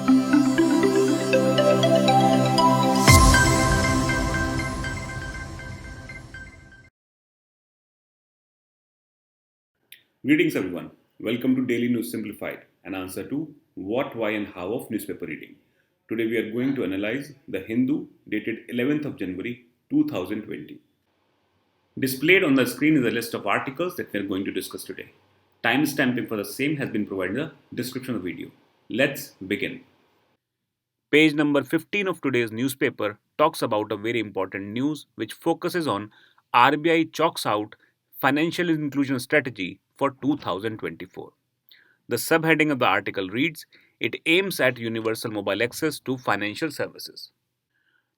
Greetings everyone. Welcome to Daily News Simplified, an answer to what, why and how of newspaper reading. Today we are going to analyze the Hindu dated 11th of January 2020. Displayed on the screen is a list of articles that we are going to discuss today. Timestamping for the same has been provided in the description of the video. Let's begin. Page number 15 of today's newspaper talks about a very important news which focuses on RBI chalks out financial inclusion strategy for 2024. The subheading of the article reads, it aims at universal mobile access to financial services.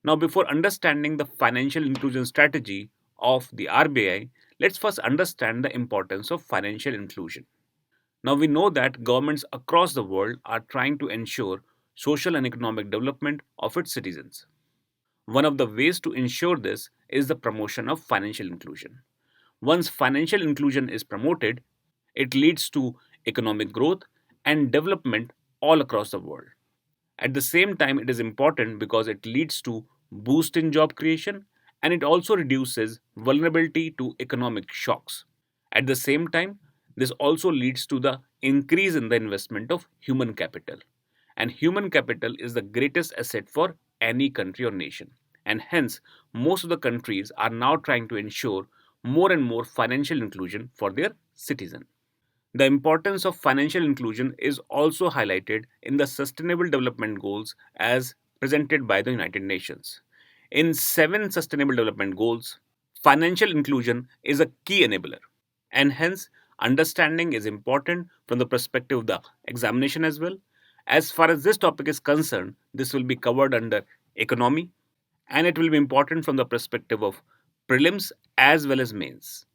Now, before understanding the financial inclusion strategy of the RBI, let's first understand the importance of financial inclusion. Now, we know that governments across the world are trying to ensure social and economic development of its citizens. One of the ways to ensure this is the promotion of financial inclusion. Once financial inclusion is promoted, it leads to economic growth and development all across the world. At the same time, it is important because it leads to boost in job creation and it also reduces vulnerability to economic shocks. At the same time, this also leads to the increase in the investment of human capital. And human capital is the greatest asset for any country or nation. And hence, most of the countries are now trying to ensure more and more financial inclusion for their citizens. The importance of financial inclusion is also highlighted in the Sustainable Development Goals as presented by the United Nations. In 7 Sustainable Development Goals, financial inclusion is a key enabler, and hence understanding is important from the perspective of the examination as well. As far as this topic is concerned, this will be covered under economy and it will be important from the perspective of prelims as well as mains.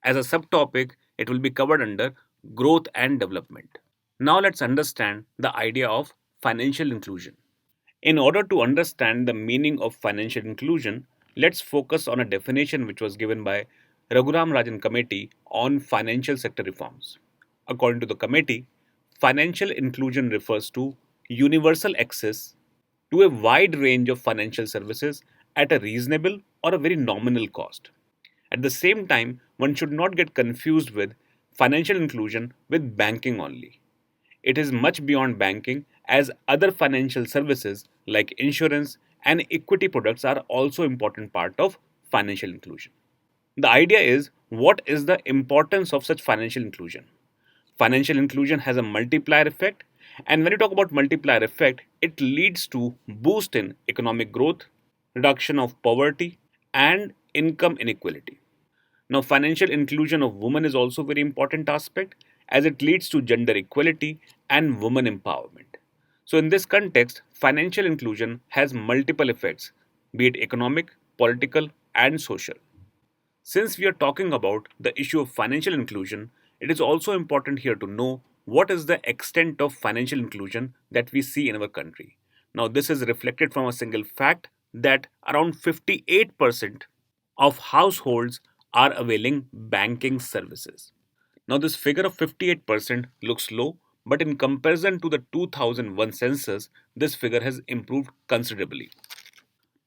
As a subtopic, it will be covered under growth and development. Now let's understand the idea of financial inclusion. In order to understand the meaning of financial inclusion, let's focus on a definition which was given by Raghuram Rajan Committee on Financial Sector Reforms. According to the committee, financial inclusion refers to universal access to a wide range of financial services at a reasonable or a very nominal cost. At the same time, one should not get confused with financial inclusion with banking only. It is much beyond banking, as other financial services like insurance and equity products are also important part of financial inclusion. The idea is, what is the importance of such financial inclusion? Financial inclusion has a multiplier effect, and when you talk about multiplier effect, it leads to boost in economic growth, reduction of poverty and income inequality. Now, financial inclusion of women is also a very important aspect as it leads to gender equality and women empowerment. So, in this context, financial inclusion has multiple effects, be it economic, political, and social. Since we are talking about the issue of financial inclusion, it is also important here to know what is the extent of financial inclusion that we see in our country. Now, this is reflected from a single fact that around 58% of households are availing banking services. Now, this figure of 58% looks low, but in comparison to the 2001 census, this figure has improved considerably.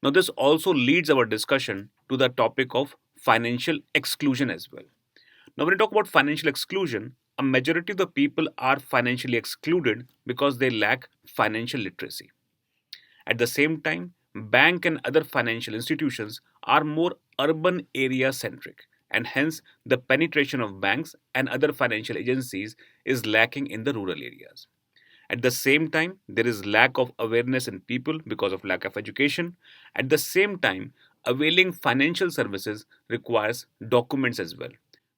Now, this also leads our discussion to the topic of financial exclusion as well. Now, when we talk about financial exclusion, a majority of the people are financially excluded because they lack financial literacy. At the same time, bank and other financial institutions are more urban area centric, and hence the penetration of banks and other financial agencies is lacking in the rural areas. At the same time, there is lack of awareness in people because of lack of education. At the same time, availing financial services requires documents as well.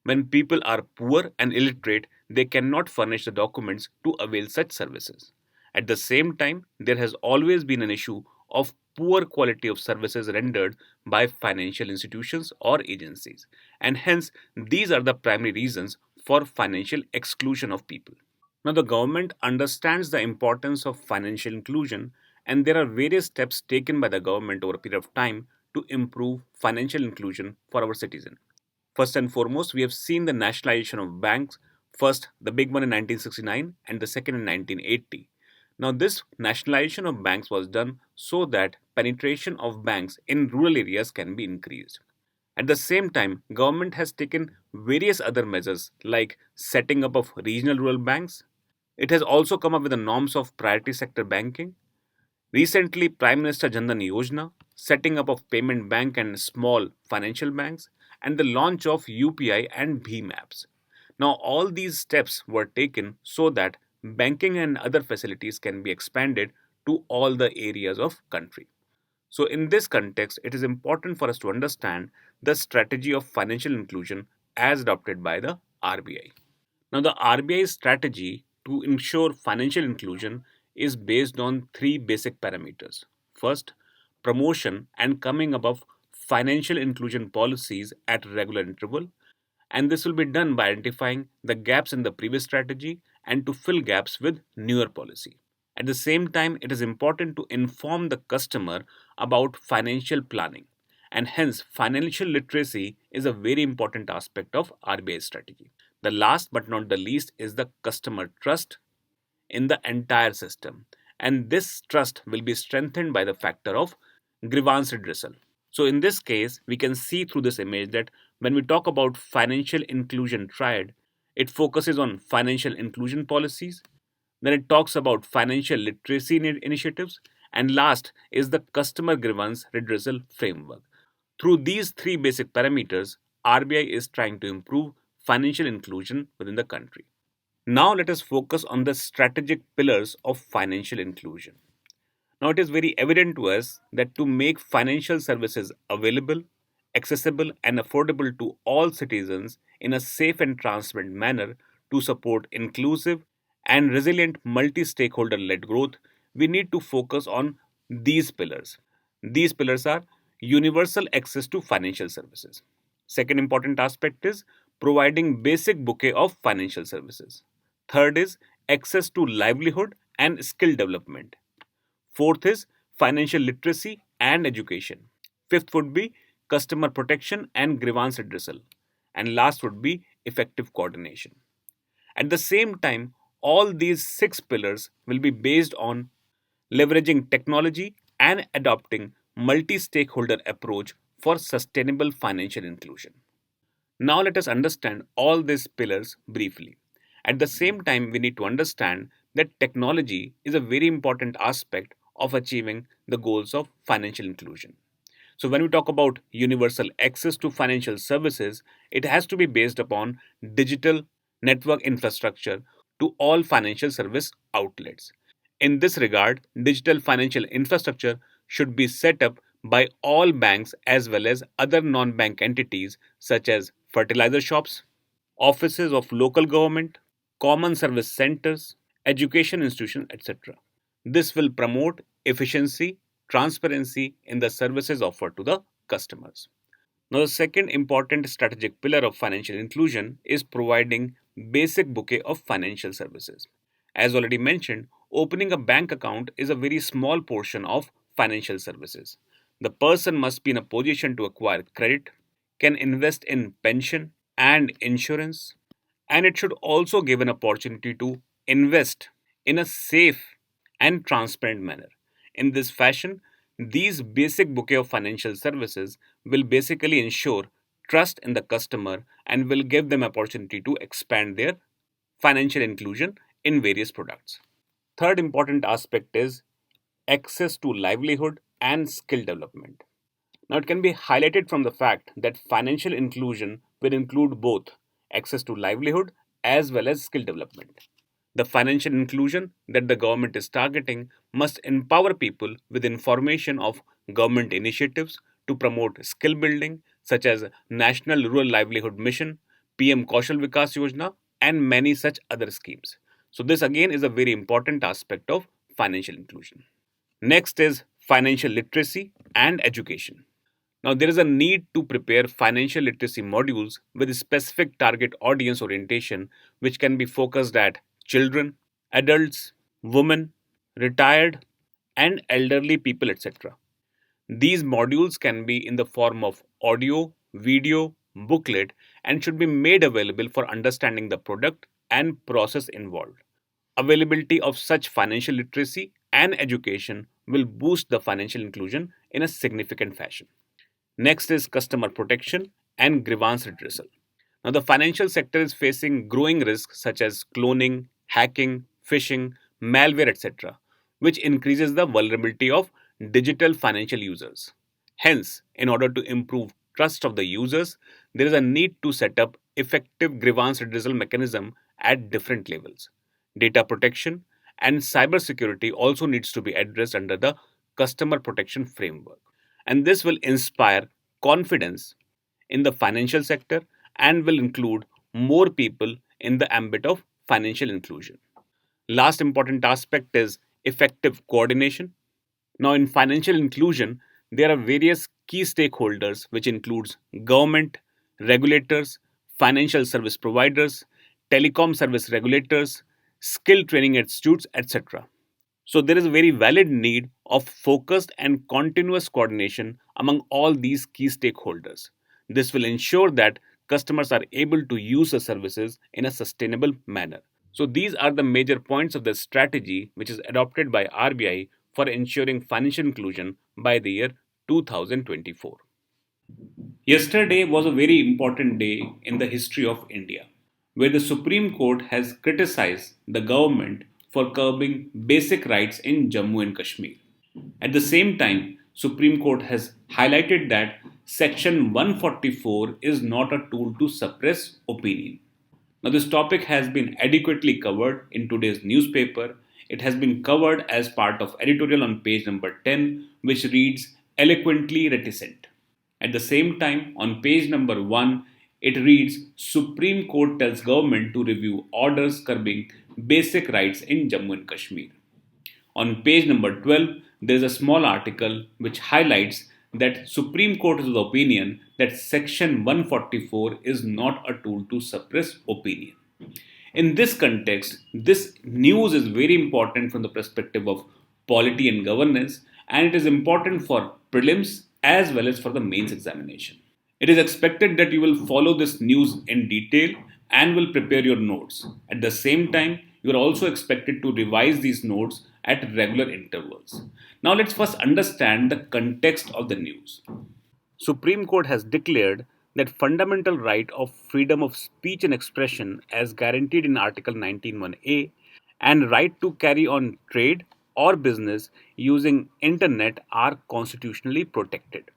When people are poor and illiterate, they cannot furnish the documents to avail such services. At the same time, there has always been an issue of poor quality of services rendered by financial institutions or agencies, and hence these are the primary reasons for financial exclusion of people. Now, the government understands the importance of financial inclusion, and there are various steps taken by the government over a period of time to improve financial inclusion for our citizens. First and foremost, we have seen the nationalization of banks, first the big one in 1969 and the second in 1980. Now, this nationalization of banks was done so that penetration of banks in rural areas can be increased. At the same time, government has taken various other measures like setting up of regional rural banks. It has also come up with the norms of priority sector banking. Recently, Prime Minister Jandan Yojana, setting up of payment bank and small financial banks, and the launch of UPI and BHIM apps. Now, all these steps were taken so that banking and other facilities can be expanded to all the areas of country. So, in this context, it is important for us to understand the strategy of financial inclusion as adopted by the RBI. Now, the RBI's strategy to ensure financial inclusion is based on three basic parameters. First, promotion and coming above financial inclusion policies at regular interval, and this will be done by identifying the gaps in the previous strategy and to fill gaps with newer policy. At the same time, it is important to inform the customer about financial planning, and hence financial literacy is a very important aspect of RBI strategy. The last but not the least is the customer trust in the entire system, and this trust will be strengthened by the factor of grievance redressal. So, in this case, we can see through this image that when we talk about financial inclusion triad, it focuses on financial inclusion policies, then it talks about financial literacy initiatives, and last is the customer grievance redressal framework. Through these three basic parameters, RBI is trying to improve financial inclusion within the country. Now, let us focus on the strategic pillars of financial inclusion. Now, it is very evident to us that to make financial services available, accessible, and affordable to all citizens in a safe and transparent manner to support inclusive and resilient multi stakeholder led growth, we need to focus on these pillars. These pillars are universal access to financial services. Second important aspect is providing basic bouquet of financial services. Third is access to livelihood and skill development. Fourth is financial literacy and education. Fifth would be customer protection and grievance redressal. And last would be effective coordination. At the same time, all these six pillars will be based on leveraging technology and adopting multi-stakeholder approach for sustainable financial inclusion. Now let us understand all these pillars briefly. At the same time, we need to understand that technology is a very important aspect of achieving the goals of financial inclusion. So, when we talk about universal access to financial services, it has to be based upon digital network infrastructure to all financial service outlets. In this regard, digital financial infrastructure should be set up by all banks as well as other non bank entities such as fertilizer shops, offices of local government, common service centers, education institutions, etc. This will promote efficiency, transparency in the services offered to the customers. Now, the second important strategic pillar of financial inclusion is providing basic bouquet of financial services. As already mentioned, opening a bank account is a very small portion of financial services. The person must be in a position to acquire credit, can invest in pension and insurance, and it should also give an opportunity to invest in a safe and transparent manner. In this fashion, these basic bouquet of financial services will basically ensure trust in the customer and will give them opportunity to expand their financial inclusion in various products. Third important aspect is access to livelihood and skill development. Now, it can be highlighted from the fact that financial inclusion will include both access to livelihood as well as skill development. The financial inclusion that the government is targeting must empower people with information of government initiatives to promote skill building, such as National Rural Livelihood Mission, PM Kaushal Vikas Yojana, and many such other schemes. So, this again is a very important aspect of financial inclusion. Next is financial literacy and education. Now, there is a need to prepare financial literacy modules with a specific target audience orientation, which can be focused at children, adults, women, retired, and elderly people, etc. These modules can be in the form of audio, video, booklet, and should be made available for understanding the product and process involved. availability of such financial literacy and education will boost the financial inclusion in a significant fashion. Next is customer protection and grievance redressal. Now, the financial sector is facing growing risks such as cloning, hacking, phishing, malware, etc., which increases the vulnerability of digital financial users. Hence, in order to improve trust of the users, there is a need to set up effective grievance redressal mechanism at different levels. Data protection and cybersecurity also needs to be addressed under the customer protection framework. And this will inspire confidence in the financial sector and will include more people in the ambit of financial inclusion. Last important aspect is effective coordination. Now, in financial inclusion, there are various key stakeholders, which includes government, regulators, financial service providers, telecom service regulators, skill training institutes, etc. So there is a very valid need of focused and continuous coordination among all these key stakeholders. This will ensure that customers are able to use the services in a sustainable manner. So these are the major points of the strategy which is adopted by RBI for ensuring financial inclusion by the year 2024. Yesterday was a very important day in the history of India, where the Supreme Court has criticized the government for curbing basic rights in Jammu and Kashmir. At the same time, Supreme Court has highlighted that Section 144 is not a tool to suppress opinion. Now, this topic has been adequately covered in today's newspaper. It has been covered as part of editorial on page number 10, which reads eloquently reticent. At the same time, on page number 1, it reads Supreme Court tells government to review orders curbing basic rights in Jammu and Kashmir. On page number 12, there is a small article which highlights that Supreme Court is of the opinion that Section 144 is not a tool to suppress opinion. In this context, this news is very important from the perspective of polity and governance, and it is important for prelims as well as for the mains examination. It is expected that you will follow this news in detail and will prepare your notes. At the same time, you are also expected to revise these notes at regular intervals. Now let's first understand the context of the news. Supreme Court has declared that fundamental right of freedom of speech and expression as guaranteed in Article 19(1)(a) and right to carry on trade or business using internet are constitutionally protected.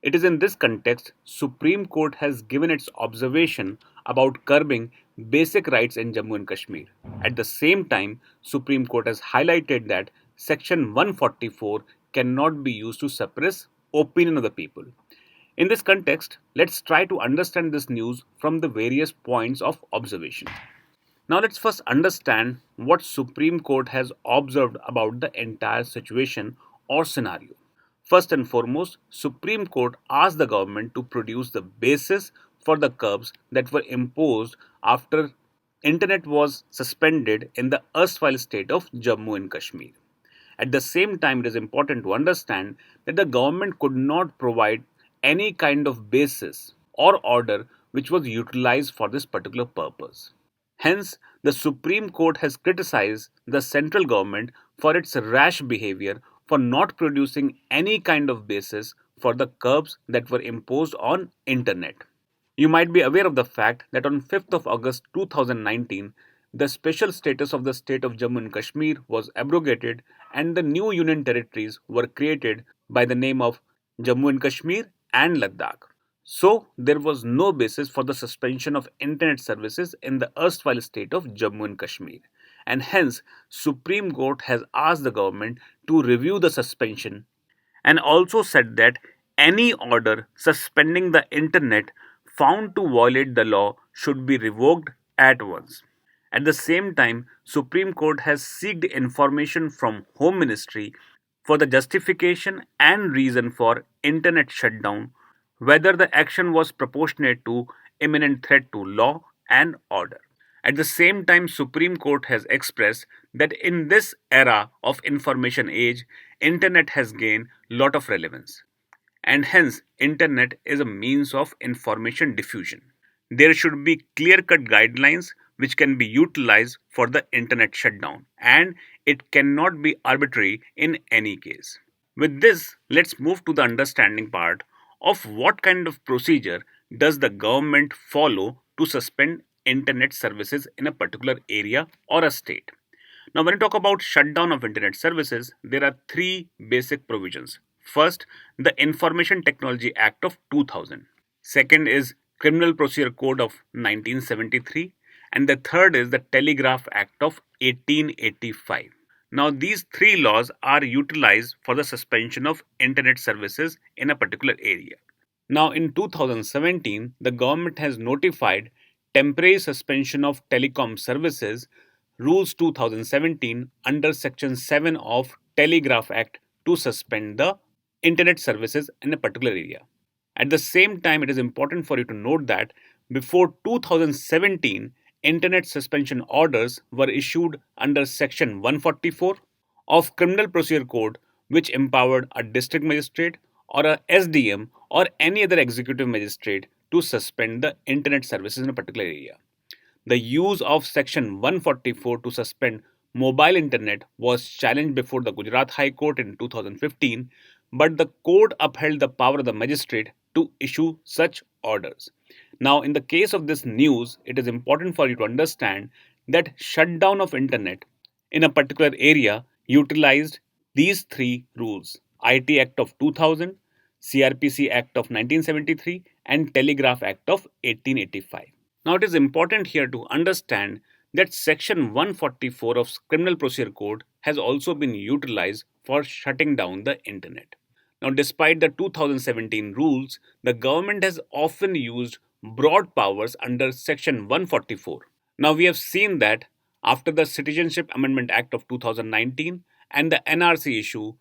It is in this context Supreme Court has given its observation about curbing basic rights in Jammu and Kashmir. At the same time, Supreme Court has highlighted that Section 144 cannot be used to suppress opinion of the people. In this context, let's try to understand this news from the various points of observation. Now let's first understand what Supreme Court has observed about the entire situation or scenario. First and foremost, Supreme Court asked the government to produce the basis for the curbs that were imposed after internet was suspended in the erstwhile state of Jammu and Kashmir. At the same time, it is important to understand that the government could not provide any kind of basis or order which was utilized for this particular purpose. Hence, the Supreme Court has criticized the central government for its rash behavior for not producing any kind of basis for the curbs that were imposed on internet. You might be aware of the fact that on 5th of August 2019, the special status of the state of Jammu and Kashmir was abrogated and the new union territories were created by the name of Jammu and Kashmir and Ladakh. So, there was no basis for the suspension of internet services in the erstwhile state of Jammu and Kashmir. And hence, Supreme Court has asked the government to review the suspension and also said that any order suspending the internet found to violate the law should be revoked at once. At the same time, Supreme Court has sought information from Home Ministry for the justification and reason for internet shutdown, whether the action was proportionate to imminent threat to law and order. At the same time, Supreme Court has expressed that in this era of information age, internet has gained lot of relevance and hence internet is a means of information diffusion. There should be clear cut guidelines which can be utilized for the internet shutdown, and it cannot be arbitrary in any case. With this, let's move to the understanding part of what kind of procedure does the government follow to suspend internet services in a particular area or a state. Now, when we talk about shutdown of internet services, there are three basic provisions. First, the Information Technology Act of 2000. Second is Criminal Procedure Code of 1973. And the third is the Telegraph Act of 1885. Now, these three laws are utilized for the suspension of internet services in a particular area. Now, in 2017, the government has notified temporary suspension of telecom services Rules 2017 under Section 7 of Telegraph Act to suspend the internet services in a particular area. At the same time, it is important for you to note that before 2017, internet suspension orders were issued under Section 144 of Criminal Procedure Code, which empowered a district magistrate or a SDM or any other executive magistrate to suspend the internet services in a particular area. The use of Section 144 to suspend mobile internet was challenged before the Gujarat High Court in 2015, but the court upheld the power of the magistrate to issue such orders. Now, in the case of this news, it is important for you to understand that shutdown of internet in a particular area utilized these three rules: IT Act of 2000, CRPC Act of 1973, and Telegraph Act of 1885. Now, it is important here to understand that Section 144 of Criminal Procedure Code has also been utilized for shutting down the internet. Now, despite the 2017 rules, the government has often used broad powers under Section 144. Now, we have seen that after the Citizenship Amendment Act of 2019 and the NRC issue,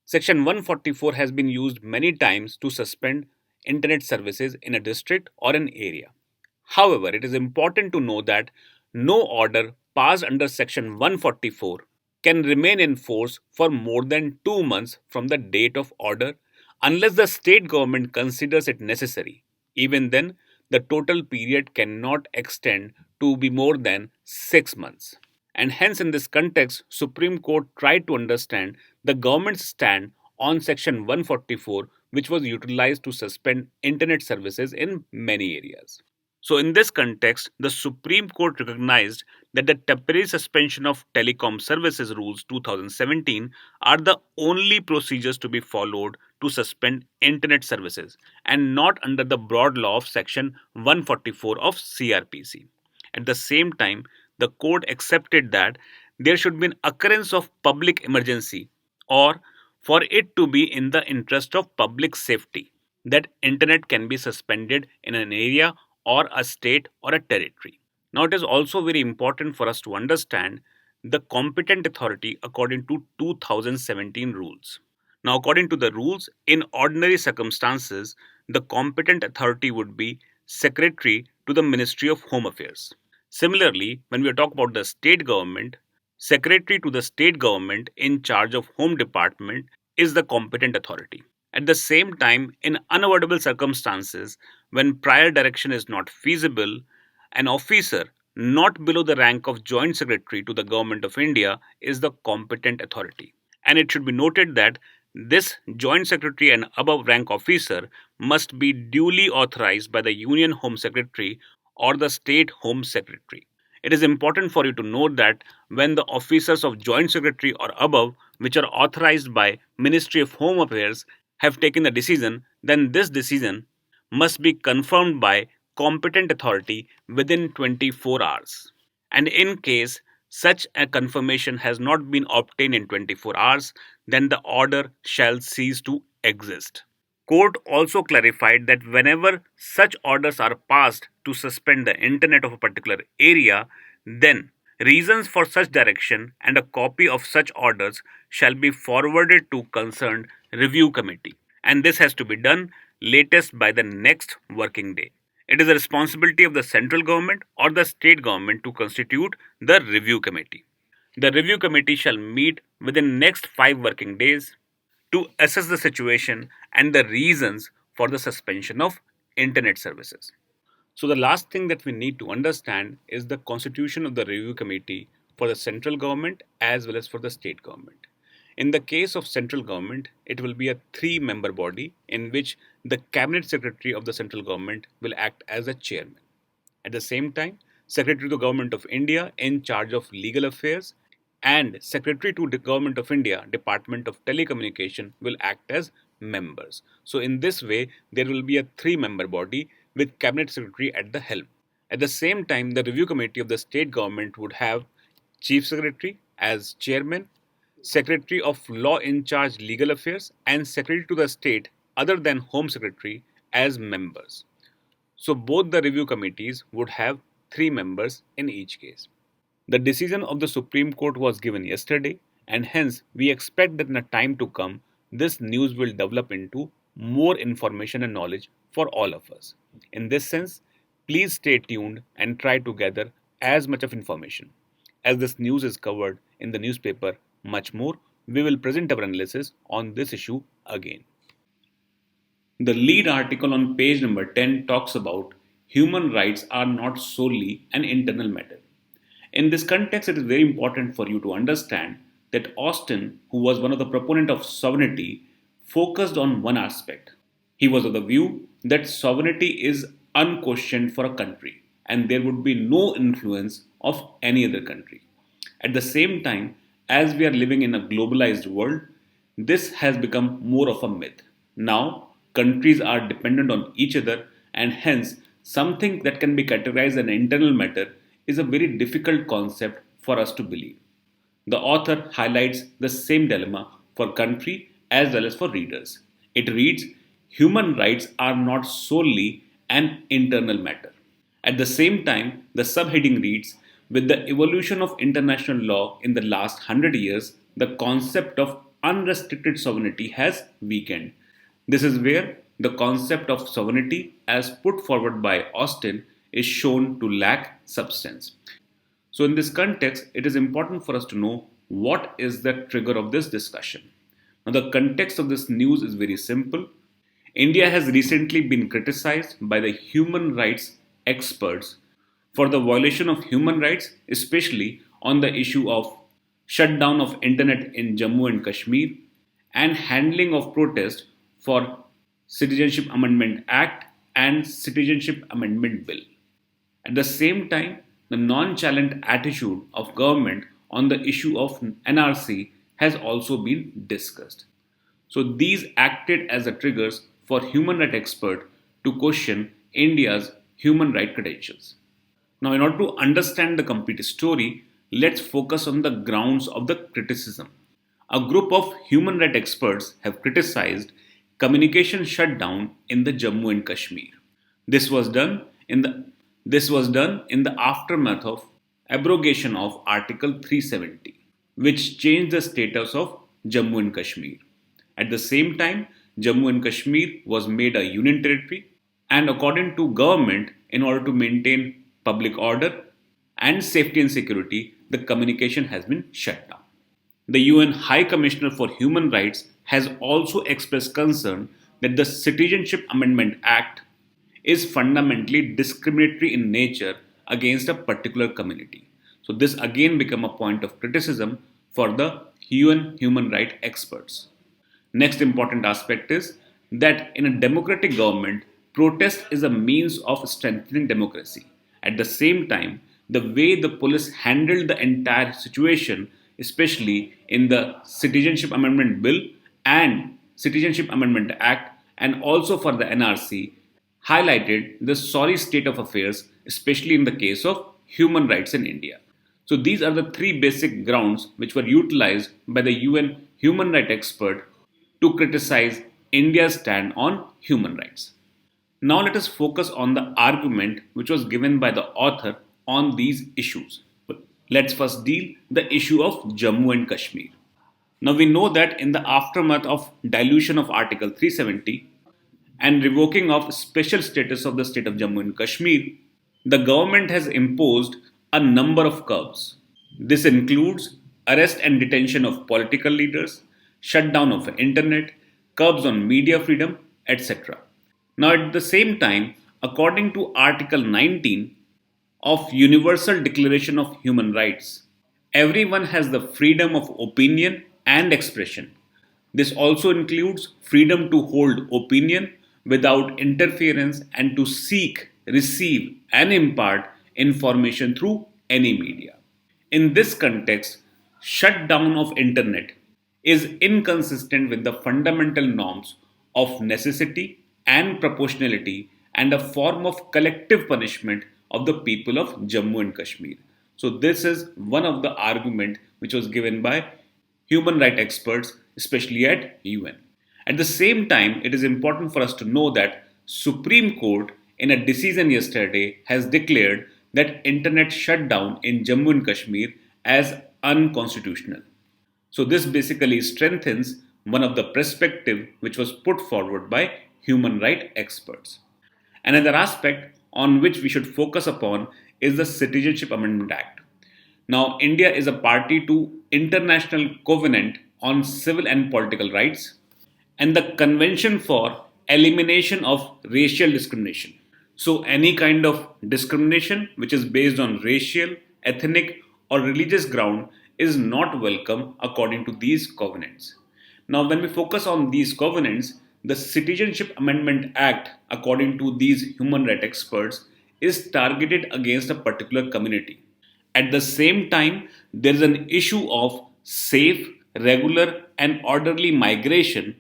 Section 144 has been used many times to suspend internet services in a district or an area. However, it is important to know that no order passed under Section 144 can remain in force for more than 2 months from the date of order unless the state government considers it necessary. Even then, the total period cannot extend to be more than 6 months. And hence, in this context, Supreme Court tried to understand the government's stand on Section 144, which was utilized to suspend internet services in many areas. So, in this context, the Supreme Court recognized that the temporary suspension of telecom services rules 2017 are the only procedures to be followed to suspend internet services and not under the broad law of Section 144 of CRPC. At the same time, the court accepted that there should be an occurrence of public emergency or for it to be in the interest of public safety that internet can be suspended in an area or a state or a territory. Now, it is also very important for us to understand the competent authority according to 2017 rules. Now, according to the rules, in ordinary circumstances, the competent authority would be Secretary to the Ministry of Home Affairs. Similarly, when we talk about the state government, Secretary to the state government in charge of Home Department is the competent authority. At the same time, in unavoidable circumstances, when prior direction is not feasible, an officer not below the rank of Joint Secretary to the Government of India is the competent authority. And it should be noted that this Joint Secretary and above rank officer must be duly authorized by the Union Home Secretary or the State Home Secretary. It is important for you to note that when the officers of Joint Secretary or above, which are authorized by Ministry of Home Affairs, have taken the decision, then this decision must be confirmed by competent authority within 24 hours. And in case such a confirmation has not been obtained in 24 hours, then the order shall cease to exist. Court also clarified that whenever such orders are passed to suspend the internet of a particular area, then reasons for such direction and a copy of such orders shall be forwarded to concerned review committee, and this has to be done latest by the next working day. It is the responsibility of the central government or the state government to constitute the review committee. The review committee shall meet within next 5 working days to assess the situation and the reasons for the suspension of internet services. So, the last thing that we need to understand is the constitution of the review committee for the central government as well as for the state government. In the case of central government, it will be a three-member body in which the cabinet secretary of the central government will act as a chairman. At the same time, Secretary to the Government of India in charge of legal affairs and Secretary to the Government of India, Department of Telecommunication will act as members. So, in this way, there will be a three-member body with Cabinet Secretary at the helm. At the same time, the review committee of the state government would have Chief Secretary as chairman, Secretary of Law in charge legal affairs, and Secretary to the state other than Home Secretary as members. So both the review committees would have three members in each case. The decision of the Supreme Court was given yesterday, and hence we expect that in a time to come, this news will develop into more information and knowledge for all of us. In this sense, please stay tuned and try to gather as much of information. As this news is covered in the newspaper much more, we will present our analysis on this issue again. The lead article on page number 10 talks about human rights are not solely an internal matter. In this context, it is very important for you to understand that Austin, who was one of the proponents of sovereignty, focused on one aspect. He was of the view that sovereignty is unquestioned for a country and there would be no influence of any other country. At the same time, as we are living in a globalized world, this has become more of a myth. Now, countries are dependent on each other, and hence, something that can be categorized as an internal matter is a very difficult concept for us to believe. The author highlights the same dilemma for country as well as for readers. It reads, human rights are not solely an internal matter. At the same time, the subheading reads, with the evolution of international law in the last 100 years, the concept of unrestricted sovereignty has weakened. This is where the concept of sovereignty, as put forward by Austin, is shown to lack substance. So, in this context, it is important for us to know what is the trigger of this discussion. Now, the context of this news is very simple. India has recently been criticized by the human rights experts for the violation of human rights, especially on the issue of shutdown of internet in Jammu and Kashmir and handling of protest for Citizenship Amendment Act and Citizenship Amendment Bill. At the same time, the nonchalant attitude of government on the issue of NRC has also been discussed. So these acted as the triggers for human rights expert to question India's human rights credentials. Now, in order to understand the complete story, let's focus on the grounds of the criticism. A group of human rights experts have criticized communication shutdown in the Jammu and Kashmir. This was done in the aftermath of abrogation of Article 370, which changed the status of Jammu and Kashmir. At the same time, Jammu and Kashmir was made a union territory, and according to government, in order to maintain public order and safety and security, the communication has been shut down. The UN High Commissioner for Human Rights has also expressed concern that the Citizenship Amendment Act is fundamentally discriminatory in nature against a particular community. So this again become a point of criticism for the UN human rights experts. Next important aspect is that in a democratic government, protest is a means of strengthening democracy. At the same time, the way the police handled the entire situation, especially in the Citizenship Amendment Bill and Citizenship Amendment Act, and also for the NRC, highlighted the sorry state of affairs, especially in the case of human rights in India. So these are the three basic grounds which were utilized by the UN human rights expert to criticize India's stand on human rights. Now let us focus on the argument which was given by the author on these issues. Let's first deal the issue of Jammu and Kashmir. Now we know that in the aftermath of dilution of Article 370 and revoking of special status of the state of Jammu and Kashmir, the government has imposed a number of curbs. This includes arrest and detention of political leaders, shutdown of internet, curbs on media freedom, etc. Now, at the same time, According to Article 19 of Universal Declaration of Human Rights, everyone has the freedom of opinion and expression. This also includes freedom to hold opinion without interference and to seek, receive, and impart information through any media. In this context, shutdown of internet is inconsistent with the fundamental norms of necessity and proportionality and a form of collective punishment of the people of Jammu and Kashmir. So this is one of the argument which was given by human rights experts, especially at UN. At the same time, it is important for us to know that Supreme Court in a decision yesterday has declared that internet shutdown in Jammu and Kashmir as unconstitutional. So this basically strengthens one of the perspective which was put forward by human rights experts. Another aspect on which we should focus upon is the Citizenship Amendment Act. Now, India is a party to International Covenant on Civil and Political Rights and the Convention for Elimination of Racial Discrimination. So, any kind of discrimination which is based on racial, ethnic, or religious ground is not welcome according to these covenants. Now, when we focus on these covenants, the Citizenship Amendment Act, according to these human rights experts, is targeted against a particular community. At the same time, there is an issue of safe, regular, and orderly migration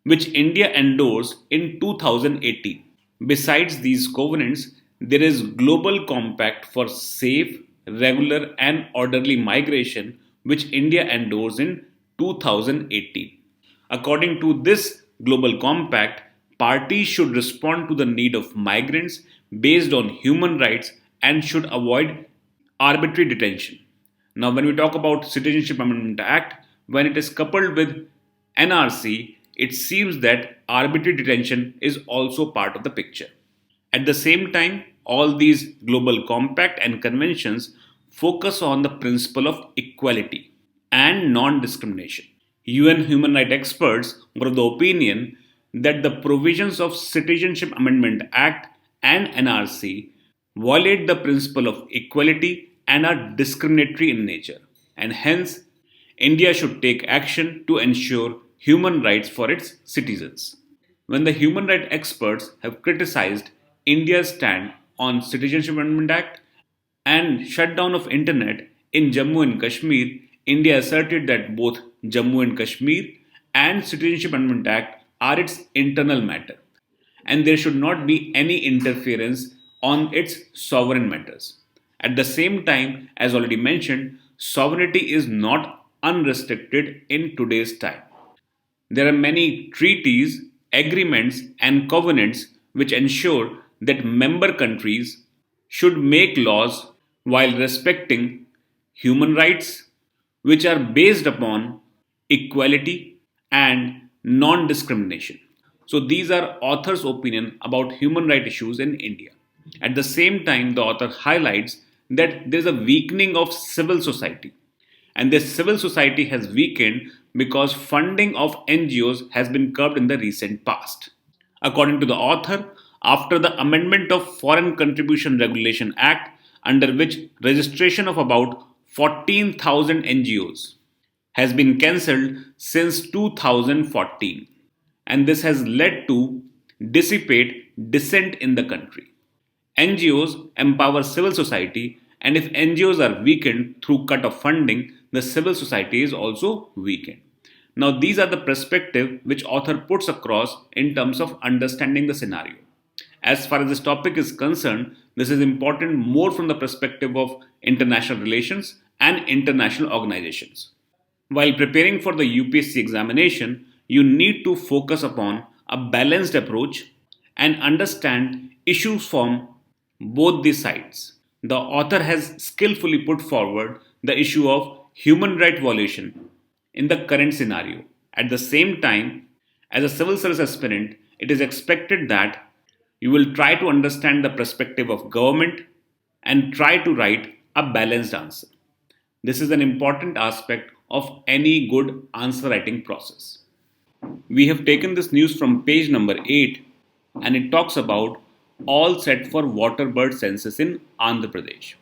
which India endorsed in 2018. Besides these covenants, there is Global Compact for Safe, Regular, and Orderly Migration, which India endorsed in 2018. According to this Global Compact, parties should respond to the need of migrants based on human rights and should avoid arbitrary detention. Now, when we talk about Citizenship Amendment Act, when it is coupled with NRC, it seems that arbitrary detention is also part of the picture. At the same time, all these global compact and conventions focus on the principle of equality and non-discrimination. UN human rights experts were of the opinion that the provisions of Citizenship Amendment Act and NRC violate the principle of equality and are discriminatory in nature, and hence India should take action to ensure human rights for its citizens. When the human rights experts have criticized India's stand on Citizenship Amendment Act and shutdown of internet in Jammu and Kashmir, India asserted that both Jammu and Kashmir and Citizenship Amendment Act are its internal matter and there should not be any interference on its sovereign matters. At the same time, as already mentioned, sovereignty is not unrestricted in today's time. There are many treaties, agreements, and covenants which ensure that member countries should make laws while respecting human rights, which are based upon equality and non discrimination. So, these are author's opinion about human rights issues in India. At the same time, the author highlights that there is a weakening of civil society and this civil society has weakened because funding of NGOs has been curbed in the recent past. According to the author, after the amendment of Foreign Contribution Regulation Act, under which registration of about 14,000 NGOs has been cancelled since 2014, and this has led to dissipate dissent in the country. NGOs empower civil society, and if NGOs are weakened through cut of funding, the civil society is also weakened. Now, these are the perspective which author puts across in terms of understanding the scenario. As far as this topic is concerned, this is important more from the perspective of international relations and international organizations. While preparing for the UPSC examination, you need to focus upon a balanced approach and understand issues from both the sides. The author has skillfully put forward the issue of human right violation in the current scenario. At the same time, as a civil service aspirant, it is expected that you will try to understand the perspective of government and try to write a balanced answer. This is an important aspect of any good answer writing process. We have taken this news from page number 8 and it talks about all set for water bird census in Andhra Pradesh.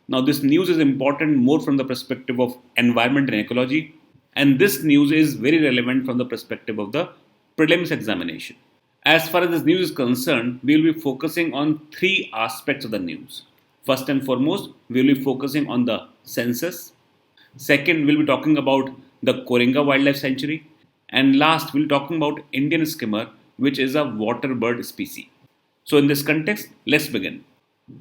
Now, this news is important more from the perspective of environment and ecology, and this news is very relevant from the perspective of the prelims examination. As far as this news is concerned, we will be focusing on three aspects of the news. First and foremost, we will be focusing on the census. Second, we'll be talking about the Koringa Wildlife Sanctuary. And last, we'll be talking about Indian skimmer, which is a water bird species. So, in this context, let's begin.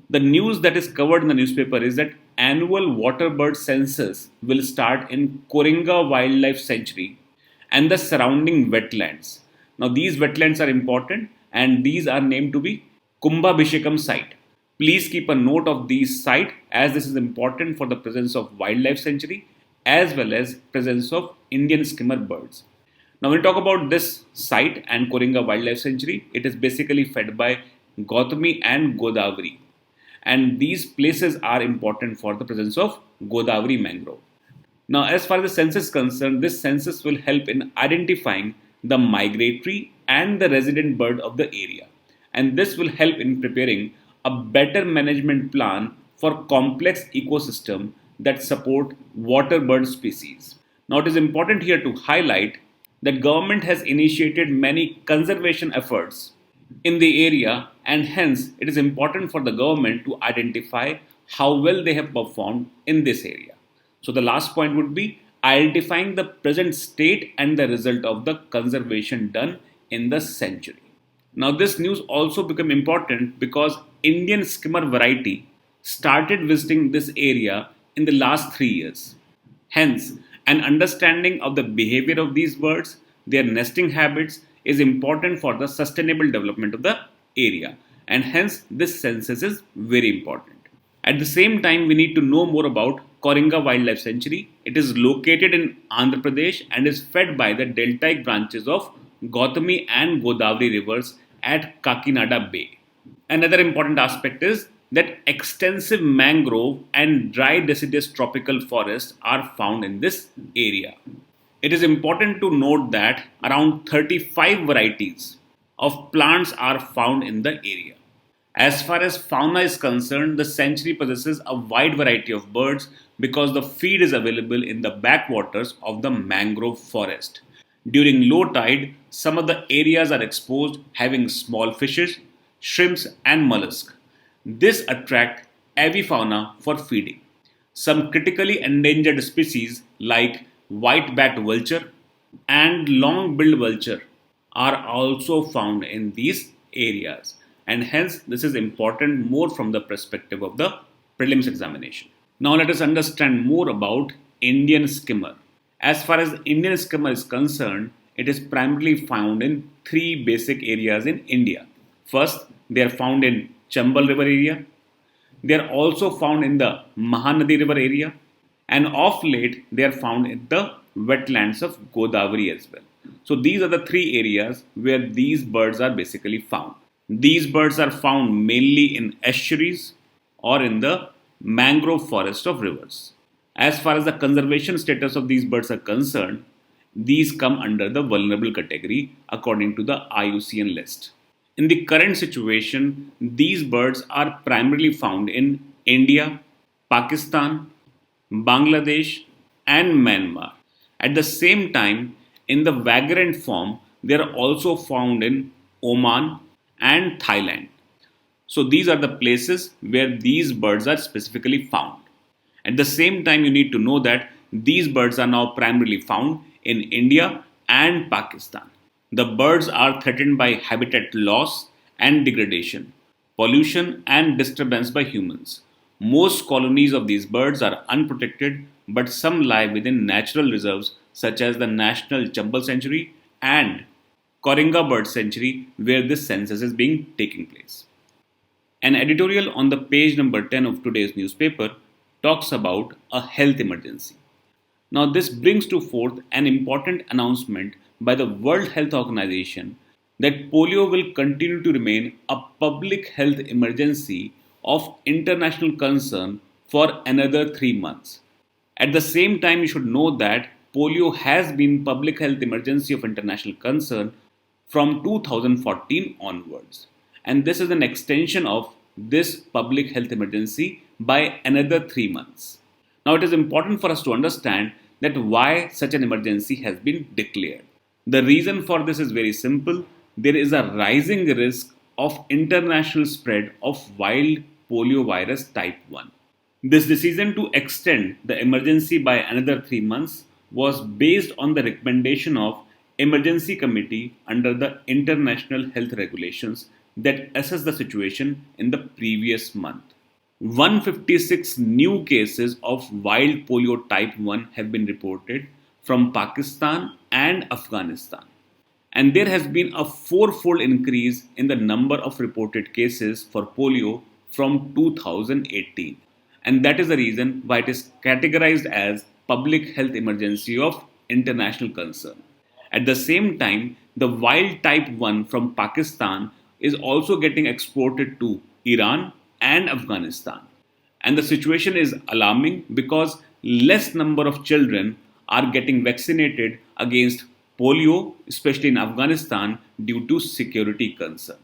The news that is covered in the newspaper is that annual water bird census will start in Koringa Wildlife Sanctuary and the surrounding wetlands. Now, these wetlands are important and these are named to be Kumbhabhishekam site. Please keep a note of these site as this is important for the presence of wildlife sanctuary as well as presence of Indian skimmer birds. Now, when we talk about this site and Koringa Wildlife Sanctuary, it is basically fed by Gautami and Godavari. And these places are important for the presence of Godavari mangrove. Now, as far as the census is concerned, this census will help in identifying the migratory and the resident bird of the area. And this will help in preparing a better management plan for complex ecosystem that support water bird species. Now, it is important here to highlight that government has initiated many conservation efforts in the area, and hence it is important for the government to identify how well they have performed in this area. So the last point would be identifying the present state and the result of the conservation done in the sanctuary. Now this news also became important because Indian skimmer variety started visiting this area in the last 3 years. Hence, an understanding of the behavior of these birds, their nesting habits is important for the sustainable development of the area, and hence this census is very important. At the same time, we need to know more about Koringa Wildlife Sanctuary. It is located in Andhra Pradesh and is fed by the deltaic branches of Gautami and Godavari rivers at Kakinada Bay. Another important aspect is that extensive mangrove and dry deciduous tropical forests are found in this area. It is important to note that around 35 varieties of plants are found in the area. As far as fauna is concerned, the sanctuary possesses a wide variety of birds because the feed is available in the backwaters of the mangrove forest. During low tide, some of the areas are exposed having small fishes, shrimps and mollusks. This attracts avifauna for feeding. Some critically endangered species like white-backed vulture and long-billed vulture are also found in these areas, and hence this is important more from the perspective of the prelims examination. Now let us understand more about Indian skimmer. As far as Indian skimmer is concerned, it is primarily found in three basic areas in India. First, they are found in Chambal River area. They are also found in the Mahanadi River area, and of late they are found in the wetlands of Godavari as well. So these are the three areas where these birds are basically found. These birds are found mainly in estuaries or in the mangrove forest of rivers. As far as the conservation status of these birds are concerned, these come under the vulnerable category according to the IUCN list. In the current situation, these birds are primarily found in India, Pakistan, Bangladesh, and Myanmar. At the same time, in the vagrant form, they are also found in Oman and Thailand. So these are the places where these birds are specifically found. At the same time, you need to know that these birds are now primarily found in India and Pakistan. The birds are threatened by habitat loss and degradation, pollution and disturbance by humans. Most colonies of these birds are unprotected, but some lie within natural reserves such as the National Chambal Sanctuary and Koringa Bird Sanctuary, where this census is being taking place. An editorial on the page number 10 of today's newspaper talks about a health emergency. Now, this brings to forth an important announcement by the World Health Organization that polio will continue to remain a public health emergency of international concern for another 3 months. At the same time, you should know that polio has been public health emergency of international concern from 2014 onwards. And this is an extension of this public health emergency by another 3 months. Now, it is important for us to understand that why such an emergency has been declared. The reason for this is very simple. There is a rising risk of international spread of wild polio virus type 1. This decision to extend the emergency by another 3 months was based on the recommendation of emergency committee under the international health regulations that assess the situation in the previous month. 156 new cases of wild polio type 1 have been reported from Pakistan and Afghanistan. And there has been a fourfold increase in the number of reported cases for polio from 2018. And that is the reason why it is categorized as public health emergency of international concern. At the same time, the wild type 1 from Pakistan is also getting exported to Iran and Afghanistan. And the situation is alarming because less number of children are getting vaccinated against polio, especially in Afghanistan, due to security concern.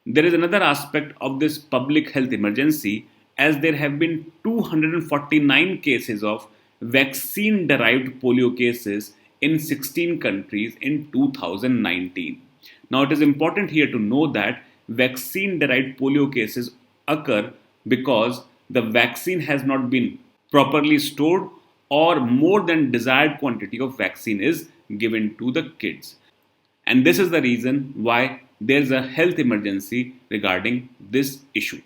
There is another aspect of this public health emergency, as there have been 249 cases of vaccine derived polio cases in 16 countries in 2019. Now, it is important here to know that vaccine derived polio cases occur because the vaccine has not been properly stored or more than desired quantity of vaccine is given to the kids. And this is the reason why there is a health emergency regarding this issue.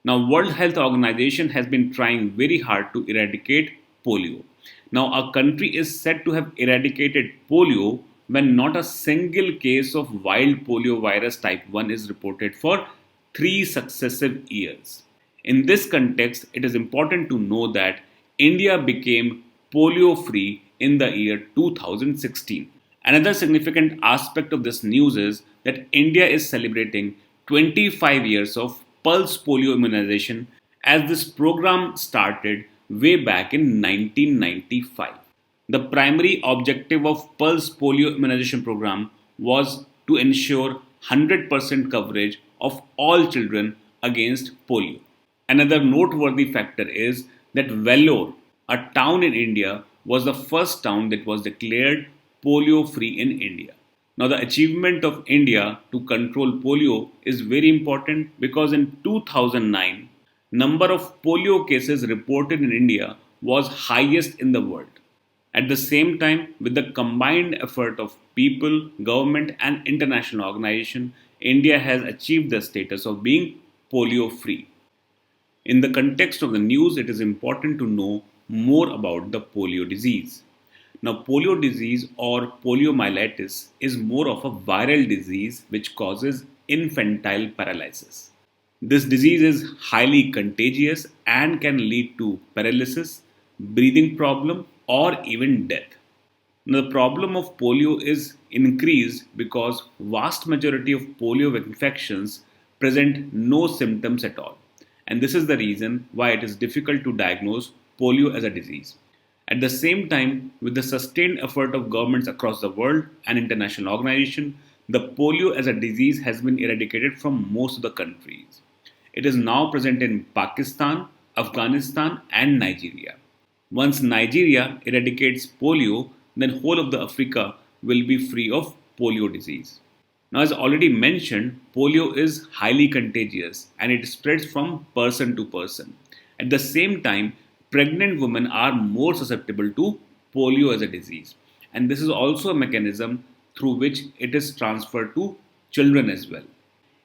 Now, World Health Organization has been trying very hard to eradicate polio. Now, our country is said to have eradicated polio when not a single case of wild polio virus type 1 is reported for 3 successive years. In this context, it is important to know that India became polio free in the year 2016. Another significant aspect of this news is that India is celebrating 25 years of pulse polio immunization, as this program started way back in 1995. The primary objective of pulse polio immunization program was to ensure 100% coverage of all children against polio. Another noteworthy factor is that Vellore, a town in India, was the first town that was declared polio free in India. Now, the achievement of India to control polio is very important because in 2009, number of polio cases reported in India was highest in the world. At the same time, with the combined effort of people, government and international organization, India has achieved the status of being polio free. In the context of the news, it is important to know more about the polio disease. Now, polio disease or poliomyelitis is more of a viral disease which causes infantile paralysis. This disease is highly contagious and can lead to paralysis, breathing problem, or even death. Now, the problem of polio is increased because vast majority of polio infections present no symptoms at all. And this is the reason why it is difficult to diagnose polio as a disease. At the same time, with the sustained effort of governments across the world and international organizations, the polio as a disease has been eradicated from most of the countries. It is now present in Pakistan, Afghanistan, and Nigeria. Once Nigeria eradicates polio, then whole of the Africa will be free of polio disease. Now, as already mentioned, polio is highly contagious and it spreads from person to person. At the same time, pregnant women are more susceptible to polio as a disease. And this is also a mechanism through which it is transferred to children as well.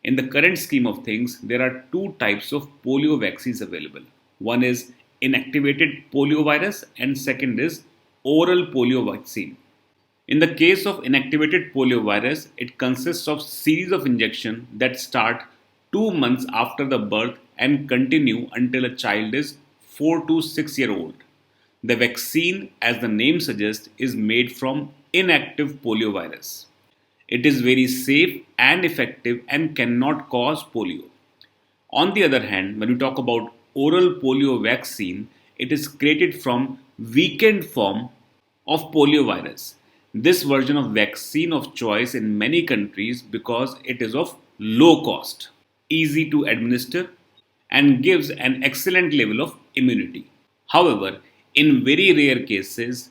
In the current scheme of things, there are two types of polio vaccines available. One is inactivated polio virus and second is oral polio vaccine. In the case of inactivated polio virus, it consists of series of injections that start 2 months after the birth and continue until a child is 4 to 6 years old. The vaccine, as the name suggests, is made from inactive polio virus. It is very safe and effective and cannot cause polio. On the other hand, when we talk about oral polio vaccine, it is created from weakened form of polio virus. This version of vaccine of choice in many countries because it is of low cost. easy to administer, and gives an excellent level of immunity. However, in very rare cases,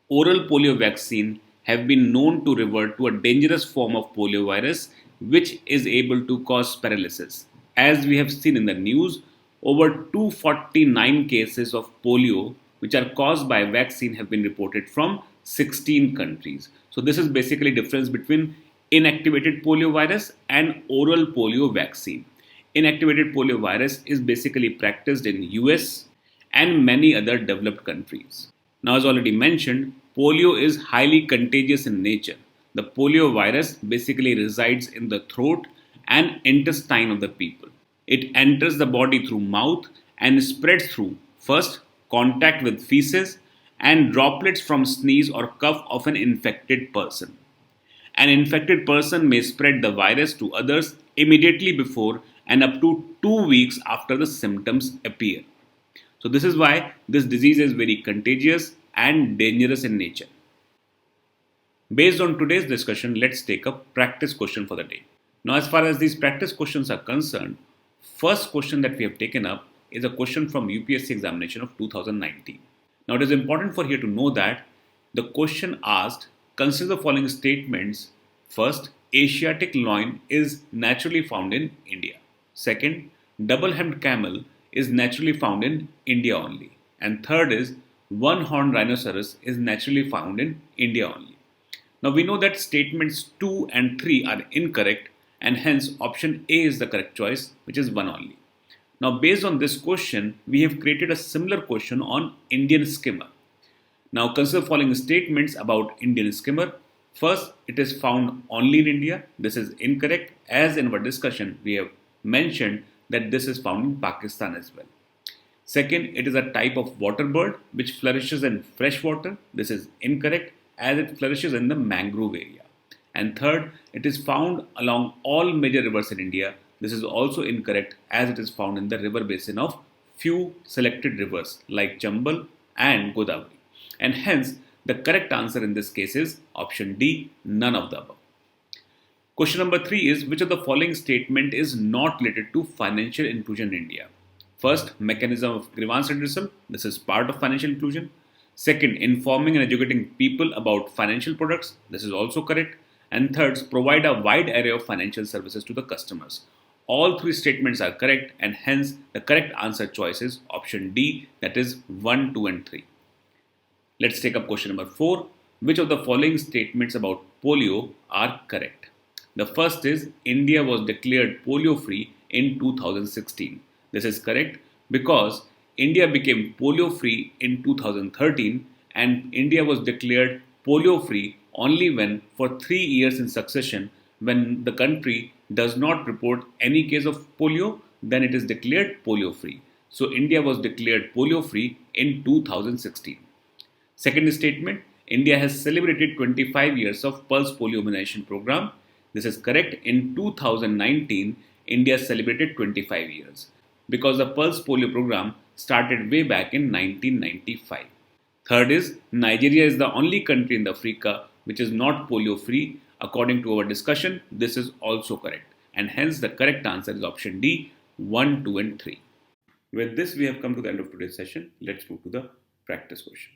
oral polio vaccine have been known to revert to a dangerous form of poliovirus which is able to cause paralysis. As we have seen in the news, over 249 cases of polio which are caused by vaccine have been reported from 16 countries. So this is basically difference between inactivated polio virus and oral polio vaccine. Inactivated polio virus is basically practiced in US and many other developed countries. Now, as already mentioned, polio is highly contagious in nature. The polio virus basically resides in the throat and intestine of the people. It enters the body through mouth and spreads through first contact with feces and droplets from sneeze or cough of an infected person. An infected person may spread the virus to others immediately before and up to 2 weeks after the symptoms appear. So, this is why this disease is very contagious and dangerous in nature. Based on today's discussion, let's take a practice question for the day. Now, as far as these practice questions are concerned, first question that we have taken up is a question from UPSC examination of 2019. Now, it is important for here to know that the question asked, consider the following statements. First, Asiatic loin is naturally found in India. Second, double-hemmed camel is naturally found in India only. And third is, one-horned rhinoceros is naturally found in India only. Now we know that statements 2 and 3 are incorrect and hence option A is the correct choice, which is 1 only. Now based on this question, we have created a similar question on Indian skimmer. Now consider the following statements about Indian skimmer. First, it is found only in India. This is incorrect, as in our discussion we have mentioned that this is found in Pakistan as well. Second, it is a type of water bird which flourishes in fresh water. This is incorrect, as it flourishes in the mangrove area. And third, it is found along all major rivers in India. This is also incorrect, as it is found in the river basin of few selected rivers like Chambal and Godavari. And hence, the correct answer in this case is option D, none of the above. Question number 3 is, which of the following statement is not related to financial inclusion in India? First, mechanism of grievance redressal. This is part of financial inclusion. Second, informing and educating people about financial products. This is also correct. And third, provide a wide array of financial services to the customers. All three statements are correct and hence the correct answer choice is option D, that is 1, 2 and 3. Let's take up question number 4. Which of the following statements about polio are correct? The first is, India was declared polio free in 2016. This is correct because India became polio free in 2013 and India was declared polio free only when for 3 years in succession, when the country does not report any case of polio, then it is declared polio free. So India was declared polio free in 2016. Second statement, India has celebrated 25 years of pulse polio immunization program. This is correct. In 2019, India celebrated 25 years because the pulse polio program started way back in 1995. Third is, Nigeria is the only country in Africa which is not polio free. According to our discussion, this is also correct. And hence the correct answer is option D, 1, 2 and 3. With this, we have come to the end of today's session. Let's move to the practice question.